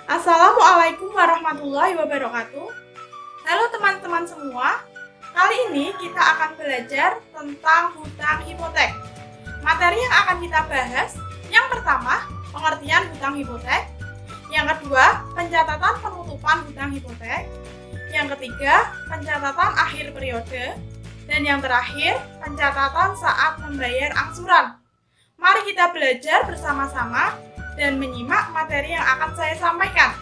Assalamualaikum warahmatullahi wabarakatuh. Halo teman-teman semua. Kali ini kita akan belajar tentang hutang hipotek. Materi yang akan kita bahas, yang pertama, pengertian hutang hipotek. Yang kedua, pencatatan penutupan hutang hipotek. Yang ketiga, pencatatan akhir periode. Dan yang terakhir, pencatatan saat membayar angsuran. Mari kita belajar bersama-sama dan menyimak materi yang akan saya sampaikan.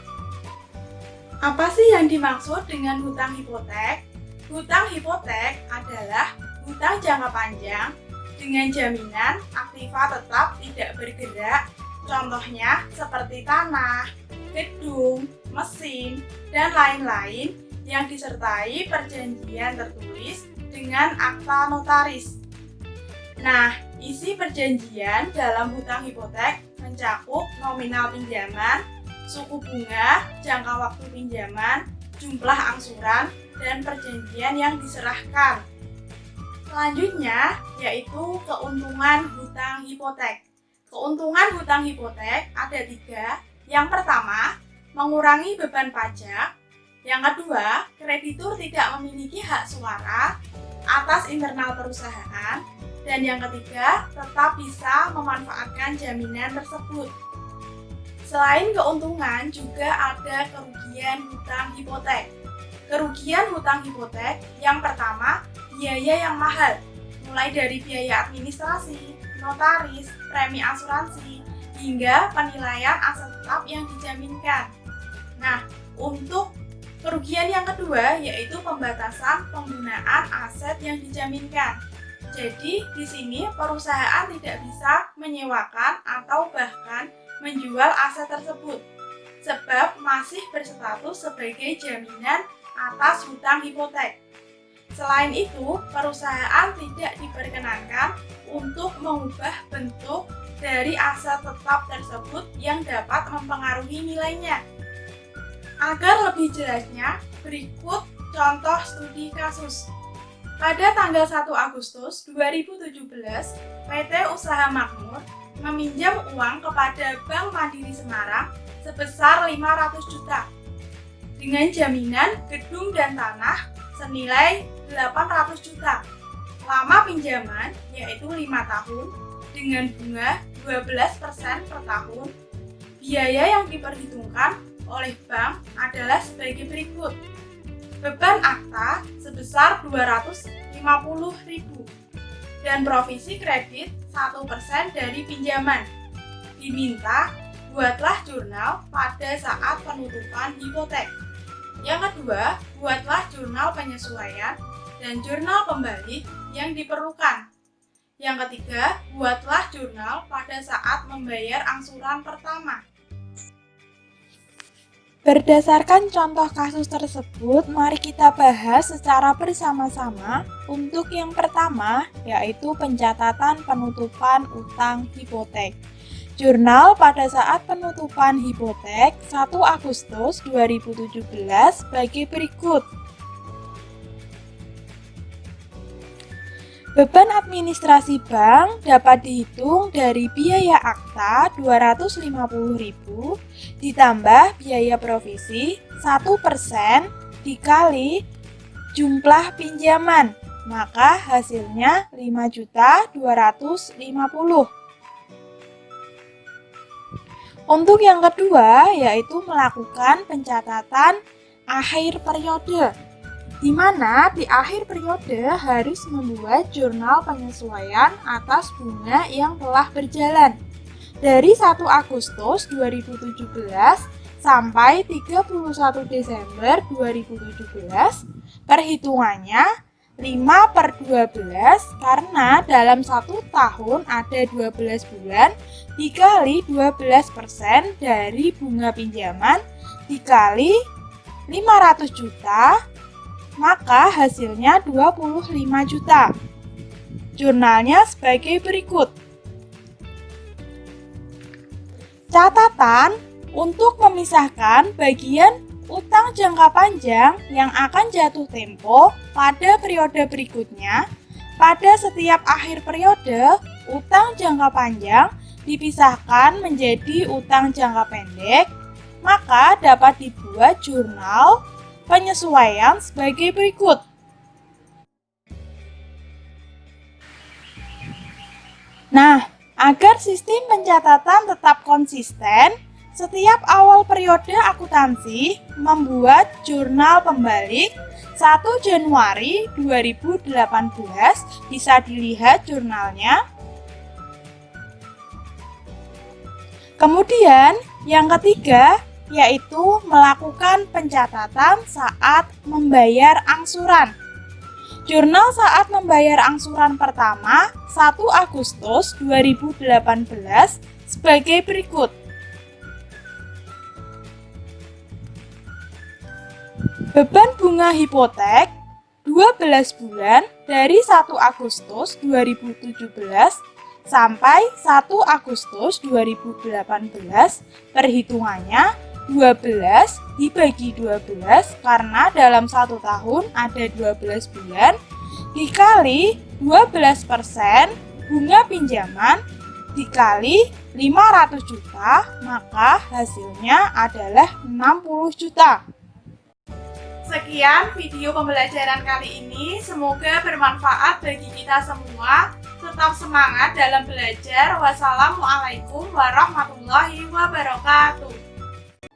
Apa sih yang dimaksud dengan hutang hipotek? Hutang hipotek adalah hutang jangka panjang dengan jaminan aktiva tetap tidak bergerak. Contohnya seperti tanah, gedung, mesin, dan lain-lain yang disertai perjanjian tertulis dengan akta notaris. Nah, isi perjanjian dalam hutang hipotek mencakup nominal pinjaman, suku bunga, jangka waktu pinjaman, jumlah angsuran, dan perjanjian yang diserahkan. Selanjutnya, yaitu keuntungan hutang hipotek. Keuntungan hutang hipotek ada 3. Yang pertama, mengurangi beban pajak. Yang kedua, kreditur tidak memiliki hak suara atas internal perusahaan. Dan yang ketiga, tetap bisa memanfaatkan jaminan tersebut. Selain keuntungan, juga ada kerugian hutang hipotek. Kerugian hutang hipotek yang pertama, biaya yang mahal, mulai dari biaya administrasi, notaris, premi asuransi, hingga penilaian aset tetap yang dijaminkan. Nah, untuk kerugian yang kedua, yaitu pembatasan penggunaan aset yang dijaminkan. Jadi, di sini perusahaan tidak bisa menyewakan atau bahkan menjual aset tersebut, sebab masih berstatus sebagai jaminan atas hutang hipotek. Selain itu, perusahaan tidak diperkenankan untuk mengubah bentuk dari aset tetap tersebut yang dapat mempengaruhi nilainya. Agar lebih jelasnya, berikut contoh studi kasus. Pada tanggal 1 Agustus 2017, PT Usaha Makmur meminjam uang kepada Bank Mandiri Semarang sebesar 500 juta dengan jaminan gedung dan tanah senilai 800 juta. Lama pinjaman yaitu 5 tahun dengan bunga 12% per tahun. Biaya yang diperhitungkan oleh bank adalah sebagai berikut. Beban akta sebesar 250.000 dan provisi kredit 1% dari pinjaman. Diminta buatlah jurnal pada saat penutupan hipotek. Yang kedua, buatlah jurnal penyesuaian dan jurnal kembali yang diperlukan. Yang ketiga, buatlah jurnal pada saat membayar angsuran pertama. Berdasarkan contoh kasus tersebut, mari kita bahas secara bersama-sama. Untuk yang pertama, yaitu pencatatan penutupan utang hipotek. Jurnal pada saat penutupan hipotek 1 Agustus 2017 bagi berikut. Beban administrasi bank dapat dihitung dari biaya akta 250.000 ditambah biaya provisi 1% dikali jumlah pinjaman, maka hasilnya 5.250.000. Untuk yang kedua, yaitu melakukan pencatatan akhir periode, di mana di akhir periode harus membuat jurnal penyesuaian atas bunga yang telah berjalan dari 1 Agustus 2017 sampai 31 Desember 2017. Perhitungannya 5/12 karena dalam 1 tahun ada 12 bulan dikali 12% dari bunga pinjaman dikali 500 juta, maka hasilnya 25 juta. Jurnalnya sebagai berikut. Catatan untuk memisahkan bagian utang jangka panjang yang akan jatuh tempo pada periode berikutnya. Pada setiap akhir periode, utang jangka panjang dipisahkan menjadi utang jangka pendek maka dapat dibuat jurnal penyesuaian sebagai berikut. Nah, agar sistem pencatatan tetap konsisten, setiap awal periode akuntansi membuat jurnal pembalik 1 Januari 2018, bisa dilihat jurnalnya. Kemudian yang ketiga yaitu melakukan pencatatan saat membayar angsuran. Jurnal saat membayar angsuran pertama 1 Agustus 2018 sebagai berikut. Beban bunga hipotek 12 bulan dari 1 Agustus 2017 sampai 1 Agustus 2018, perhitungannya 12 dibagi 12 karena dalam 1 tahun ada 12 bulan, dikali 12% bunga pinjaman dikali 500 juta, maka hasilnya adalah 60 juta. Sekian video pembelajaran kali ini, semoga bermanfaat bagi kita semua. Tetap semangat dalam belajar. Wassalamualaikum warahmatullahi wabarakatuh.